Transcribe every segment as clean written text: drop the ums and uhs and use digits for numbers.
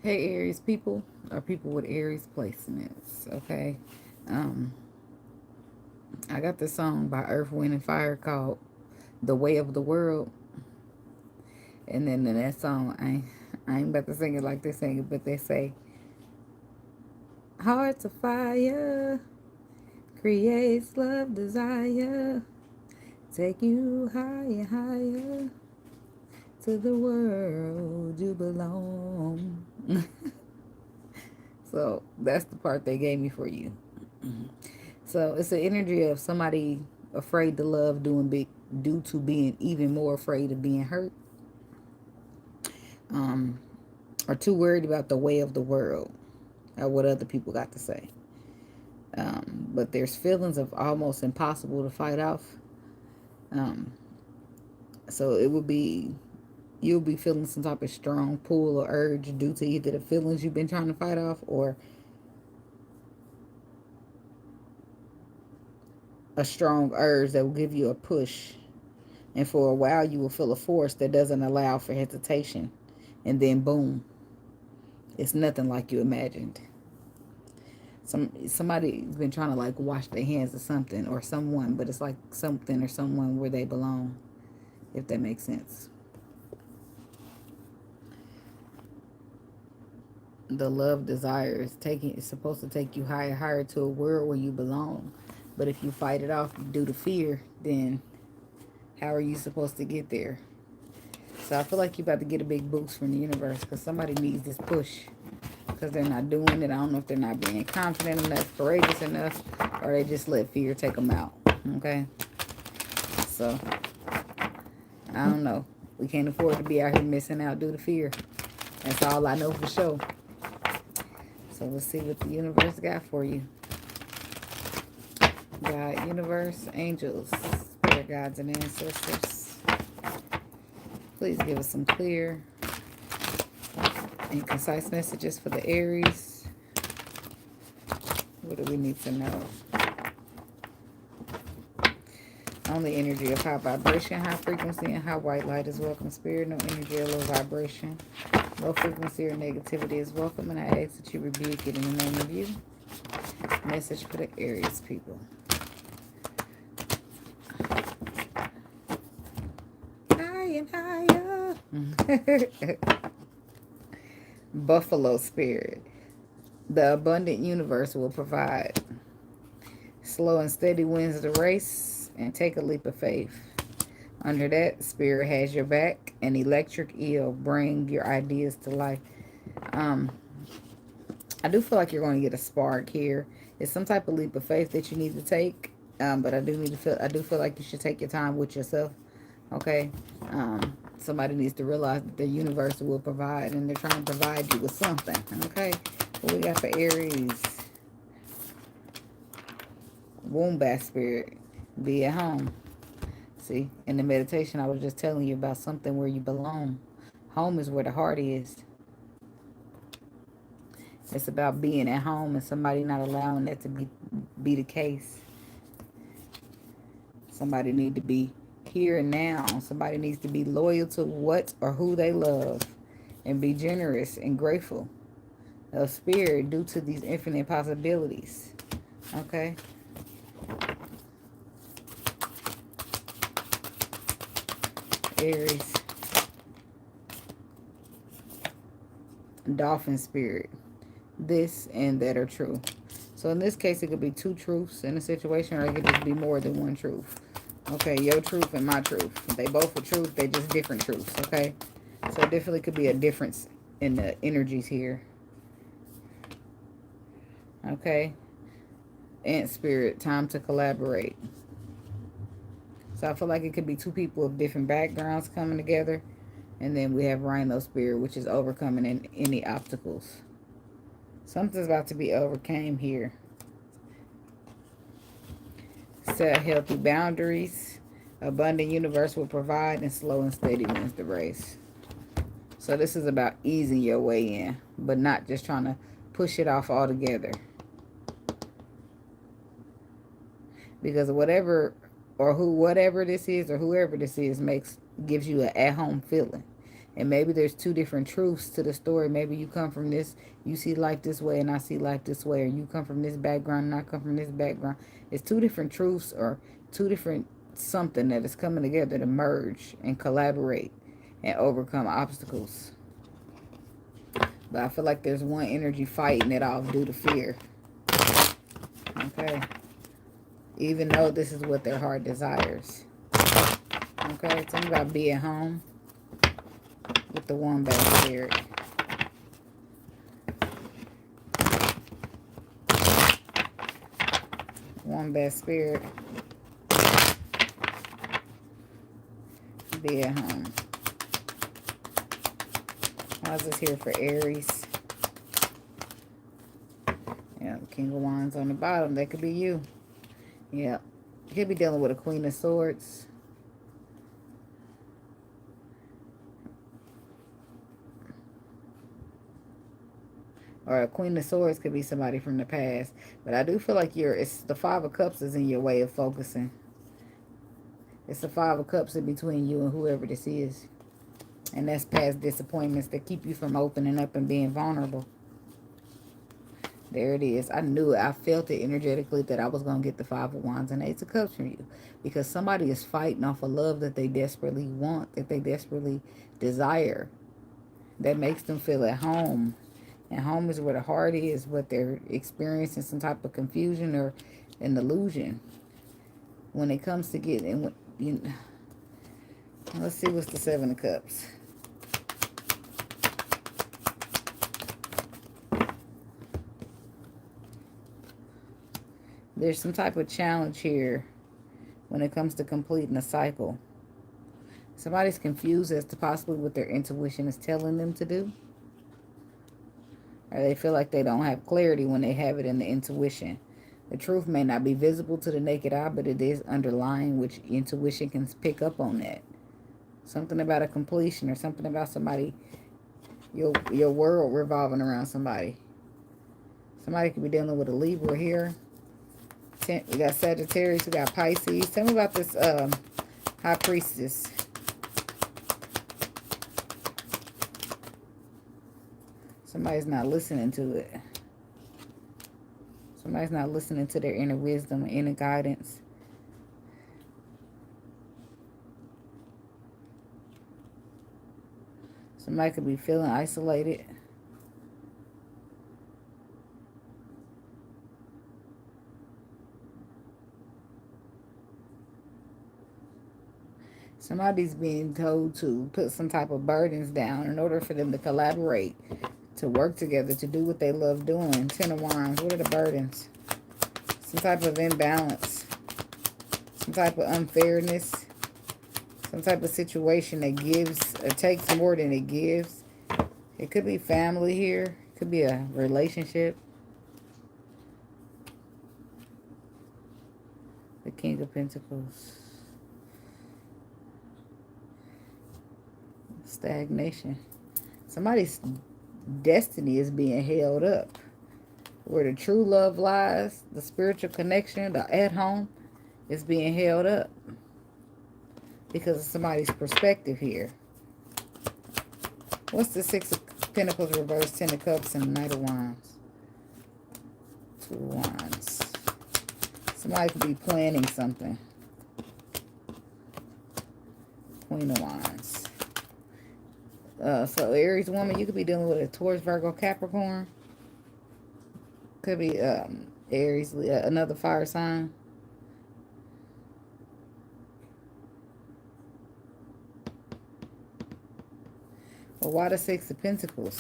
Hey Aries people, or people with Aries placements, okay? Um, I got this song by Earth, Wind, and Fire called The Way of the World. And then in that song, I ain't about to sing it like they sing it, but they say, Hearts of fire creates love, desire, take you higher, higher to the world you belong. So that's the part they gave me for you. So it's the energy of somebody afraid to love due to being even more afraid of being hurt, um, or too worried about the way of the world or what other people got to say. But there's feelings of almost impossible to fight off. Um, so it would be you'll be feeling some type of strong pull or urge due to either the feelings you've been trying to fight off or a strong urge that will give you a push. And for a while, you will feel a force that doesn't allow for hesitation. And then, boom, it's nothing like you imagined. Somebody's been trying to like wash their hands of something or someone, but it's like something or someone where they belong, if that makes sense. The love desire is supposed to take you higher, higher to a world where you belong. But if you fight it off due to fear, then how are you supposed to get there? So I feel like you're about to get a big boost from the universe because somebody needs this push because they're not doing it. I don't know if they're not being confident enough, courageous enough, or they just let fear take them out. Okay? So I don't know. We can't afford to be out here missing out due to fear. That's all I know for sure. So let's see what the universe got for you. God, universe, angels, spirit guides, and ancestors. Please give us some clear and concise messages for the Aries. What do we need to know? Only energy of high vibration, high frequency, and high white light is welcome. Spirit, no energy or low vibration. Low frequency or negativity is welcome, and I ask that you rebuke it in the name of you. Message for the Aries people. I am higher. Buffalo spirit. The abundant universe will provide. Slow and steady wins the race, and take a leap of faith. Under that, spirit has your back. An electric eel bring your ideas to life. Um, I do feel like you're going to get a spark here. It's some type of leap of faith that you need to take. But I do feel like you should take your time with yourself. Okay. Somebody needs to realize that the universe will provide, and they're trying to provide you with something. Okay. What we got for Aries? Wombat spirit. Be at home. See, in the meditation, I was just telling you about something where you belong. Home is where the heart is. It's about being at home and somebody not allowing that to be the case. Somebody need to be here and now. Somebody needs to be loyal to what or who they love and be generous and grateful of spirit due to these infinite possibilities. Okay? Aries. Dolphin spirit. This and that are true. So in this case, it could be two truths in a situation, or it could just be more than one truth. Okay, your truth and my truth. They both are truth, they just different truths, okay? So it definitely could be a difference in the energies here. Okay? Ant spirit, time to collaborate. So I feel like it could be two people of different backgrounds coming together. And then we have rhino spirit, which is overcoming any obstacles. Something's about to be overcame here. Set healthy boundaries. Abundant universe will provide, and slow and steady wins the race. So this is about easing your way in, but not just trying to push it off altogether. Because whatever this is or whoever this is gives you an at-home feeling. And maybe there's two different truths to the story. Maybe you come from this, you see life this way and I see life this way. Or you come from this background and I come from this background. It's two different truths or two different something that is coming together to merge and collaborate and overcome obstacles. But I feel like there's one energy fighting it off due to fear. Okay. Even though this is what their heart desires. Okay. Tell me about being home with the wombat spirit. Wombat spirit. Be at home. How's this here for Aries? Yeah, King of Wands on the bottom. That could be you. Yeah. You could be dealing with a Queen of Swords. Or a Queen of Swords could be somebody from the past. But I do feel like it's the Five of Cups is in your way of focusing. It's the Five of Cups in between you and whoever this is. And that's past disappointments that keep you from opening up and being vulnerable. There it is. I knew it. I felt it energetically that I was going to get the Five of Wands and Ace of Cups from you. Because somebody is fighting off a love that they desperately want, that they desperately desire. That makes them feel at home. And home is where the heart is, but they're experiencing some type of confusion or an illusion. When it comes to getting... Let's see what's the Seven of Cups. There's some type of challenge here when it comes to completing a cycle. Somebody's confused as to possibly what their intuition is telling them to do. Or they feel like they don't have clarity when they have it in the intuition. The truth may not be visible to the naked eye, but it is underlying, which intuition can pick up on that. Something about a completion or something about somebody, your world revolving around somebody. Somebody could be dealing with a Libra here. We got Sagittarius, we got Pisces. Tell me about this High Priestess. Somebody's not listening to it. Somebody's not listening to their inner wisdom, inner guidance. Somebody could be feeling isolated. Somebody's being told to put some type of burdens down in order for them to collaborate, to work together, to do what they love doing. Ten of Wands. What are the burdens? Some type of imbalance. Some type of unfairness. Some type of situation that gives or takes more than it gives. It could be family here. It could be a relationship. The King of Pentacles. Stagnation. Somebody's destiny is being held up. Where the true love lies, the spiritual connection, the at home, is being held up. Because of somebody's perspective here. What's the Six of Pentacles reverse, Ten of Cups, and the Knight of Wands? Two of Wands. Somebody could be planning something. Queen of Wands. So Aries woman, you could be dealing with a Taurus, Virgo, Capricorn. Could be Aries, another fire sign. Well, why the Six of Pentacles?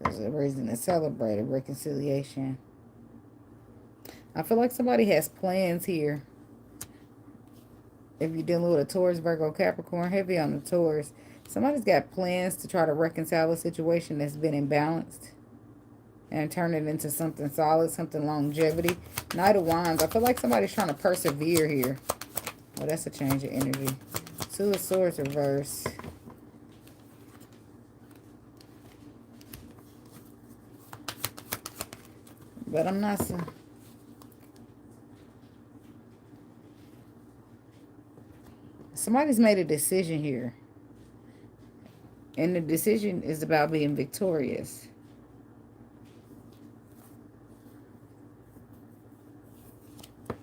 There's a reason to celebrate a reconciliation. I feel like somebody has plans here. If you're dealing with a Taurus, Virgo, Capricorn, heavy on the Taurus. Somebody's got plans to try to reconcile a situation that's been imbalanced. And turn it into something solid, something longevity. Knight of Wands. I feel like somebody's trying to persevere here. Well, that's a change of energy. Two of Swords reverse. But I'm not so... Somebody's made a decision here. And the decision is about being victorious.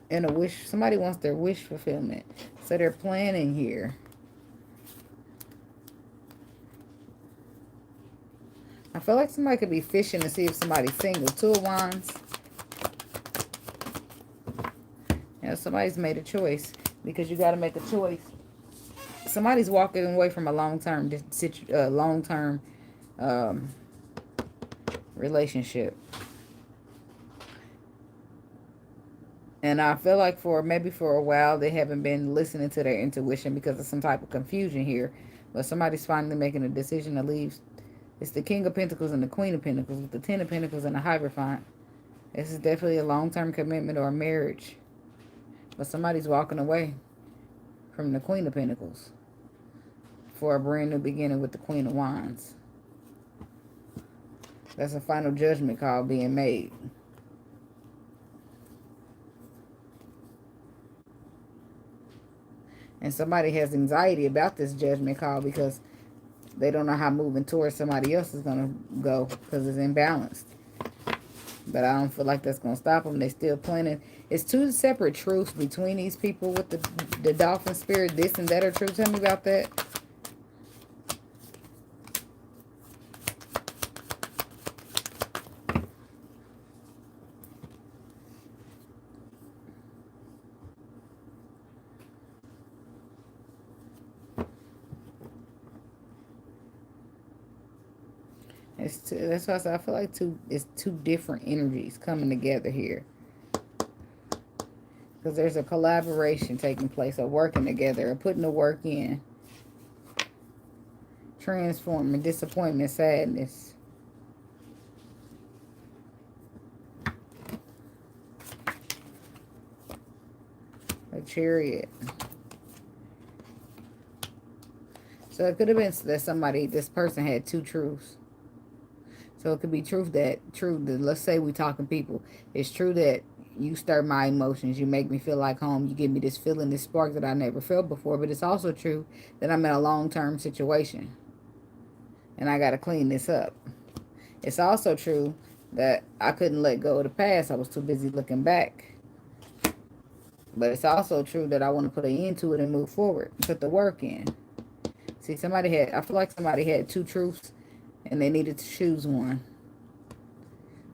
And a wish, somebody wants their wish fulfillment. So they're planning here. I feel like somebody could be fishing to see if somebody's single. Two of Wands. Yeah, somebody's made a choice. Because you got to make a choice. Somebody's walking away from a long-term relationship. And I feel like maybe for a while they haven't been listening to their intuition because of some type of confusion here. But somebody's finally making a decision to leave. It's the King of Pentacles and the Queen of Pentacles with the Ten of Pentacles and the Hierophant. This is definitely a long-term commitment or a marriage. But somebody's walking away from the Queen of Pentacles for a brand new beginning with the Queen of Wands. That's a final judgment call being made. And somebody has anxiety about this judgment call because they don't know how moving towards somebody else is going to go because it's imbalanced. But I don't feel like that's going to stop them. They're still planning. It's two separate truths between these people with the dolphin spirit. This and that are true. Tell me about that. That's why I said I feel like it's two different energies coming together here. Because there's a collaboration taking place, or working together, or putting the work in. Transforming, disappointment, sadness. A Chariot. So it could have been that this person had two truths. So it could be true that, let's say we talking people. It's true that you stir my emotions. You make me feel like home. You give me this feeling, this spark that I never felt before. But it's also true that I'm in a long-term situation. And I got to clean this up. It's also true that I couldn't let go of the past. I was too busy looking back. But it's also true that I want to put an end to it and move forward. Put the work in. See, I feel like somebody had two truths. And they needed to choose one.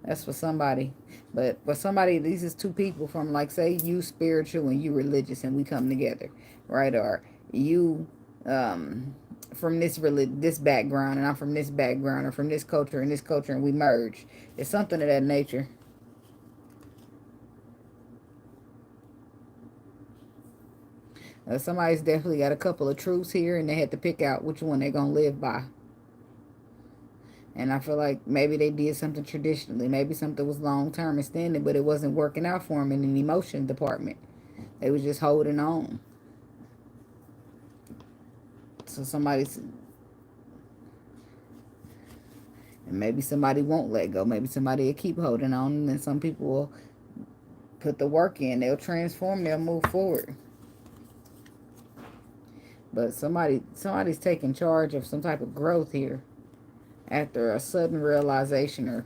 That's for somebody. But for somebody, these is two people from, like, say, you spiritual and you religious, and we come together, right? Or you from this background, and I'm from this background, or from this culture and this culture, and we merge. It's something of that nature. Somebody's definitely got a couple of truths here, and they had to pick out which one they're going to live by. And I feel like maybe they did something traditionally. Maybe something was long-term and standing, but it wasn't working out for them in the emotion department. They was just holding on. So and maybe somebody won't let go. Maybe somebody will keep holding on. And then some people will put the work in. They'll transform. They'll move forward. But somebody's taking charge of some type of growth here. After a sudden realization or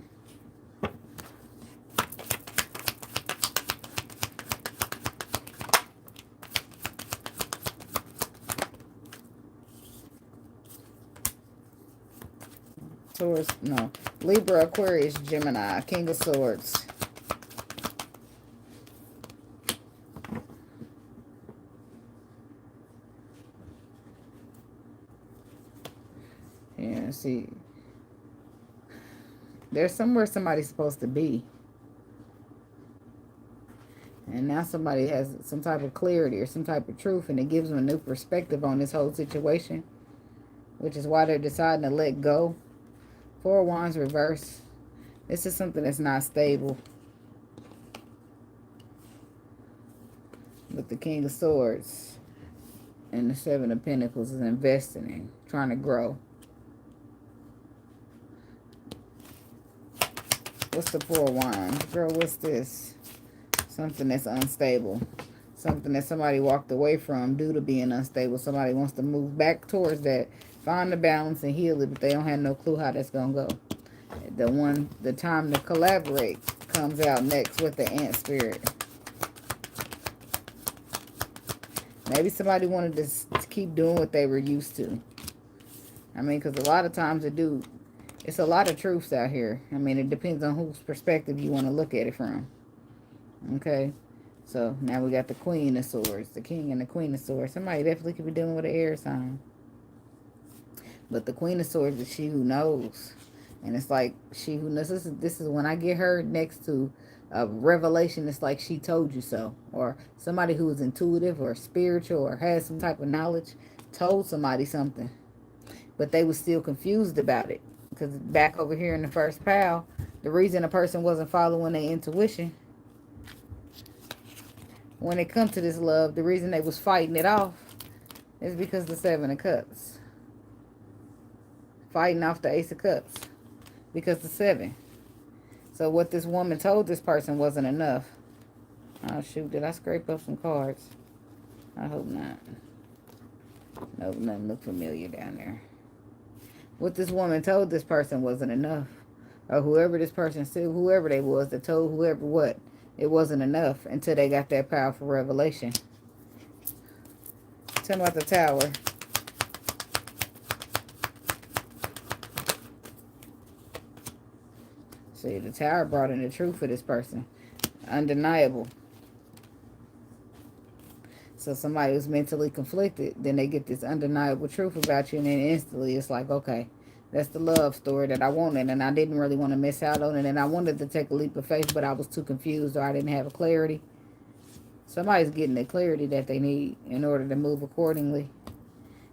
Taurus, no, Libra, Aquarius, Gemini, King of Swords. Yeah, see. There's somewhere somebody's supposed to be. And now somebody has some type of clarity or some type of truth, and it gives them a new perspective on this whole situation, which is why they're deciding to let go. Four of Wands reverse. This is something that's not stable. With the King of Swords. And the Seven of Pentacles is investing in, trying to grow. What's the Four of Wands? Girl, what's this? Something that's unstable. Something that somebody walked away from due to being unstable. Somebody wants to move back towards that. Find the balance and heal it, but they don't have no clue how that's going to go. The time to collaborate comes out next with the Ant Spirit. Maybe somebody wanted to keep doing what they were used to. I mean, because a lot of times it's a lot of truths out here. I mean, it depends on whose perspective you want to look at it from. Okay? So, now we got the Queen of Swords, the King and the Queen of Swords. Somebody definitely could be dealing with an air sign. But the Queen of Swords is she who knows. And it's like she who knows. This is when I get her next to a revelation. It's like she told you so. Or somebody who is intuitive or spiritual or has some type of knowledge told somebody something. But they were still confused about it. Because back over here in the first pile, the reason a person wasn't following their intuition, when it comes to this love, the reason they was fighting it off is because the Seven of Cups. Fighting off the Ace of Cups. Because the 7. So what this woman told this person wasn't enough. Oh, shoot. Did I scrape up some cards? I hope not. Nope, nothing look familiar down there. What this woman told this person wasn't enough. Or whoever this person said, whoever they was that told whoever what, it wasn't enough until they got that powerful revelation. Tell me about the Tower. See, the Tower brought in the truth for this person. Undeniable. So somebody who's mentally conflicted, then they get this undeniable truth about you, and then instantly it's like, okay, that's the love story that I wanted, and I didn't really want to miss out on it, and I wanted to take a leap of faith, but I was too confused, or I didn't have a clarity. Somebody's getting the clarity that they need in order to move accordingly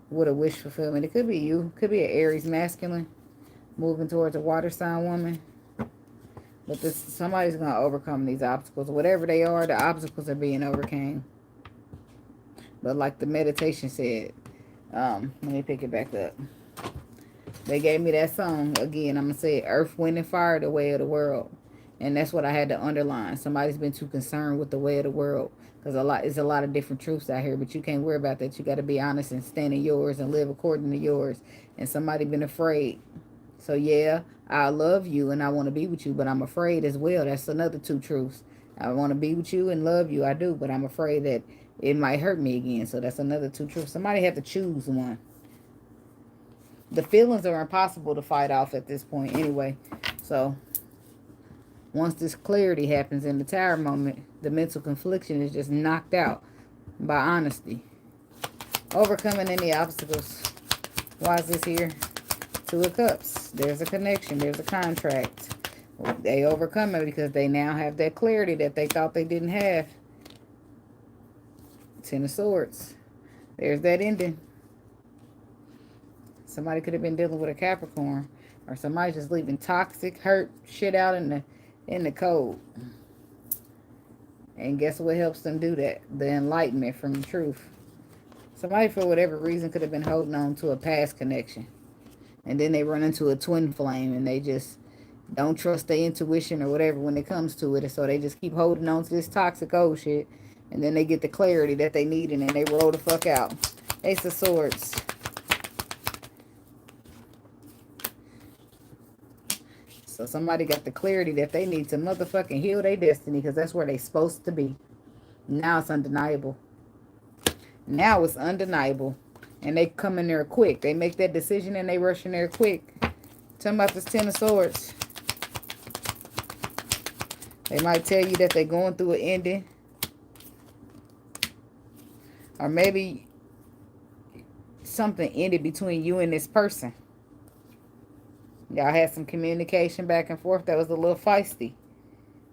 with a wish fulfillment. It could be you. It could be an Aries masculine moving towards a water sign woman. But somebody's going to overcome these obstacles. Whatever they are, the obstacles are being overcame. But like the meditation said, let me pick it back up. They gave me that song. Again, I'm going to say it, Earth, Wind, and Fire, the way of the world. And that's what I had to underline. Somebody's been too concerned with the way of the world. Because it's a lot of different truths out here. But you can't worry about that. You got to be honest and stand in yours and live according to yours. And somebody been afraid. So yeah, I love you and I want to be with you, but I'm afraid as well. That's another 2 truths. I want to be with you and love you. I do, but I'm afraid that it might hurt me again. So that's another 2 truths. Somebody have to choose one. The feelings are impossible to fight off at this point anyway. So once this clarity happens in the Tower moment, the mental confliction is just knocked out by honesty. Overcoming any obstacles. Why is this here? 2 of Cups. There's a connection. There's a contract. They overcome it because they now have that clarity that they thought they didn't have. 10 of Swords. There's that ending. Somebody could have been dealing with a Capricorn. Or somebody just leaving toxic, hurt shit out in the cold. And guess what helps them do that? The enlightenment from the truth. Somebody, for whatever reason, could have been holding on to a past connection. And then they run into a twin flame and they just don't trust their intuition or whatever when it comes to it. And so they just keep holding on to this toxic old shit. And then they get the clarity that they need and then they roll the fuck out. Ace of Swords. So somebody got the clarity that they need to motherfucking heal their destiny because that's where they supposed to be. Now it's undeniable. Now it's undeniable. And they come in there quick. They make that decision and they rush in there quick. Tell them about this 10 of Swords. They might tell you that they're going through an ending. Or maybe something ended between you and this person. Y'all had some communication back and forth that was a little feisty.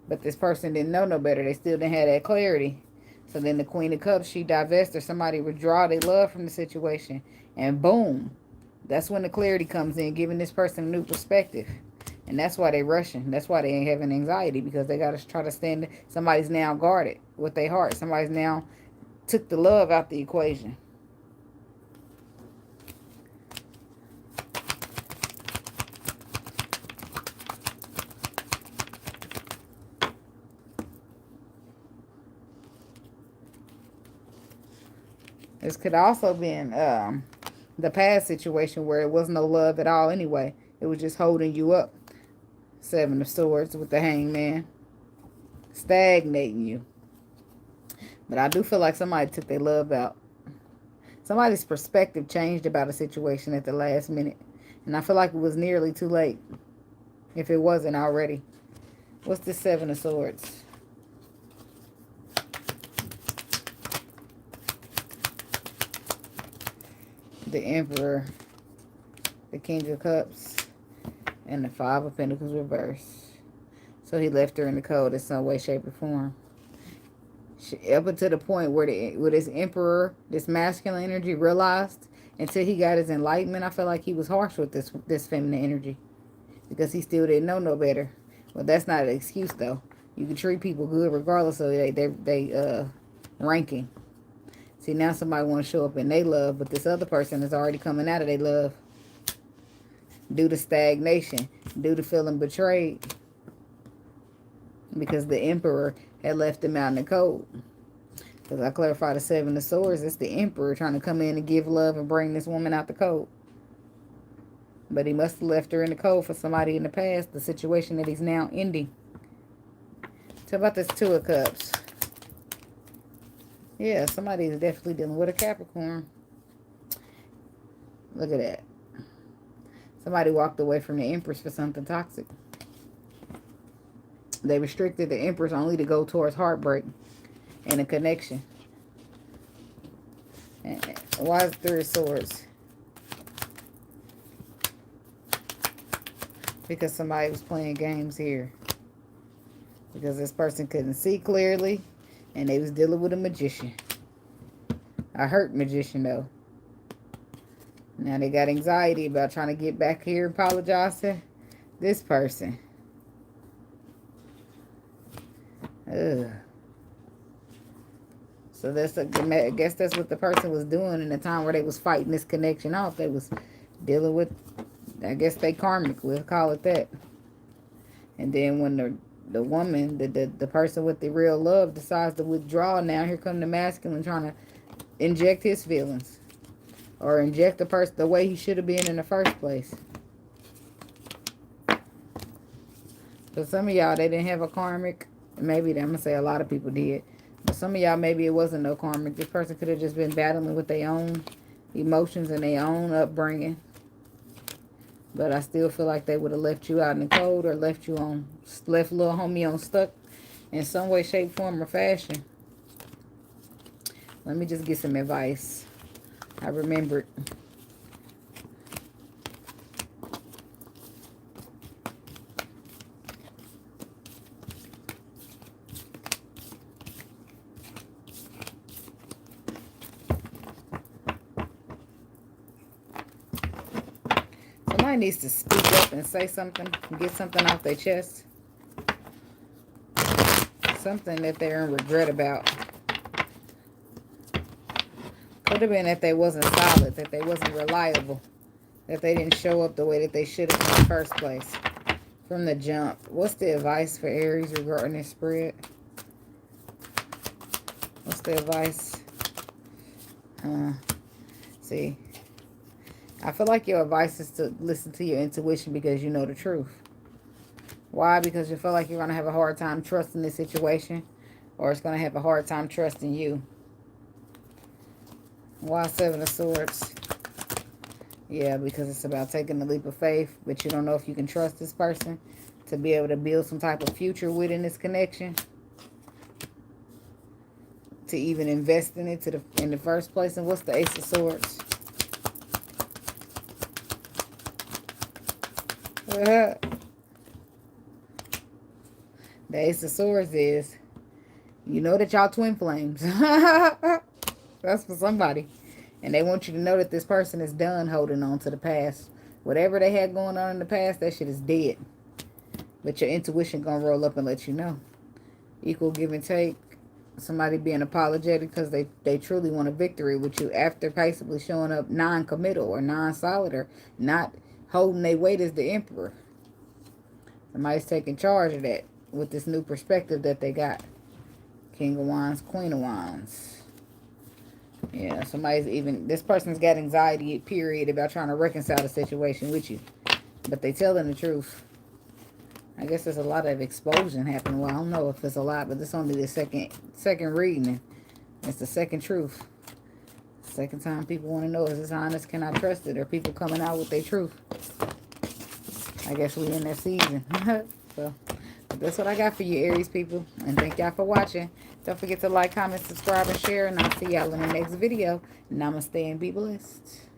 But this person didn't know no better. They still didn't have that clarity. So then the Queen of Cups, she divests or somebody withdraw their love from the situation. And boom. That's when the clarity comes in, giving this person a new perspective. And that's why they rushing. That's why they ain't having anxiety. Because they got to try to stand. Somebody's now guarded with their heart. Somebody's now took the love out the equation. This could also be in the past situation where it was no love at all anyway. It was just holding you up. Seven of Swords with the Hangman. Stagnating you. But I do feel like somebody took their love out. Somebody's perspective changed about a situation at the last minute. And I feel like it was nearly too late. If it wasn't already. What's the Seven of Swords? The Emperor. The King of Cups. And the Five of Pentacles reversed. So he left her in the cold in some way, shape, or form. Up until the point where this Emperor, this masculine energy realized, until he got his enlightenment, I feel like he was harsh with this feminine energy. Because he still didn't know no better. Well, that's not an excuse, though. You can treat people good regardless of they ranking. See, now somebody want to show up in their love, but this other person is already coming out of their love. Due to stagnation. Due to feeling betrayed. Because the Emperor had left him out in the cold. Because I clarified the Seven of Swords. It's the Emperor trying to come in and give love and bring this woman out the cold. But he must have left her in the cold for somebody in the past. The situation that he's now ending. So about this Two of Cups. Yeah, somebody is definitely dealing with a Capricorn. Look at that. Somebody walked away from the Empress for something toxic. They restricted the Empress only to go towards heartbreak and a connection. And why is Three of Swords? Because somebody was playing games here. Because this person couldn't see clearly. And they was dealing with a magician. A hurt magician, though. Now they got anxiety about trying to get back here and apologize to this person. Ugh. So I guess that's what the person was doing in the time where they was fighting this connection off. They was dealing with, I guess they karmic, we'll call it that. And then when the woman, the person with the real love decides to withdraw, now here come the masculine trying to inject his feelings. Or inject the person the way he should have been in the first place. So some of y'all, they didn't have a karmic. Maybe, I'm going to say a lot of people did. But some of y'all, maybe it wasn't no karmic. This person could have just been battling with their own emotions and their own upbringing. But I still feel like they would have left you out in the cold or left little homie on stuck in some way, shape, form, or fashion. Let me just get some advice. I remembered. Somebody needs to speak up and say something, get something off their chest. Something that they're in regret about. Could have been that they wasn't solid, that they wasn't reliable, that they didn't show up the way that they should have in the first place from the jump. What's the advice for Aries regarding this spread? What's the advice? See, I feel like your advice is to listen to your intuition because you know the truth. Why? Because you feel like you're going to have a hard time trusting this situation, or it's going to have a hard time trusting you. Why Seven of Swords? Yeah, because it's about taking the leap of faith, but you don't know if you can trust this person to be able to build some type of future within this connection. To even invest in it in the first place. And what's the Ace of Swords? The Ace of Swords is, you know that y'all twin flames. That's for somebody. And they want you to know that this person is done holding on to the past. Whatever they had going on in the past, that shit is dead. But your intuition gonna roll up and let you know. Equal give and take. Somebody being apologetic because they truly want a victory with you after passively showing up non-committal or non-solid or not holding their weight as the Emperor. Somebody's taking charge of that with this new perspective that they got. King of Wands, Queen of Wands. Yeah, somebody's even, this person's got anxiety, period, about trying to reconcile the situation with you. But they telling the truth. I guess there's a lot of exposure happening. Well, I don't know if it's a lot, but it's only the second reading. It's the second truth. Second time people want to know, is this honest? Can I trust it? Or people coming out with their truth? I guess we in that season. So, that's what I got for you, Aries people. And thank y'all for watching. Don't forget to like, comment, subscribe, and share. And I'll see y'all in the next video. Namaste and be blessed.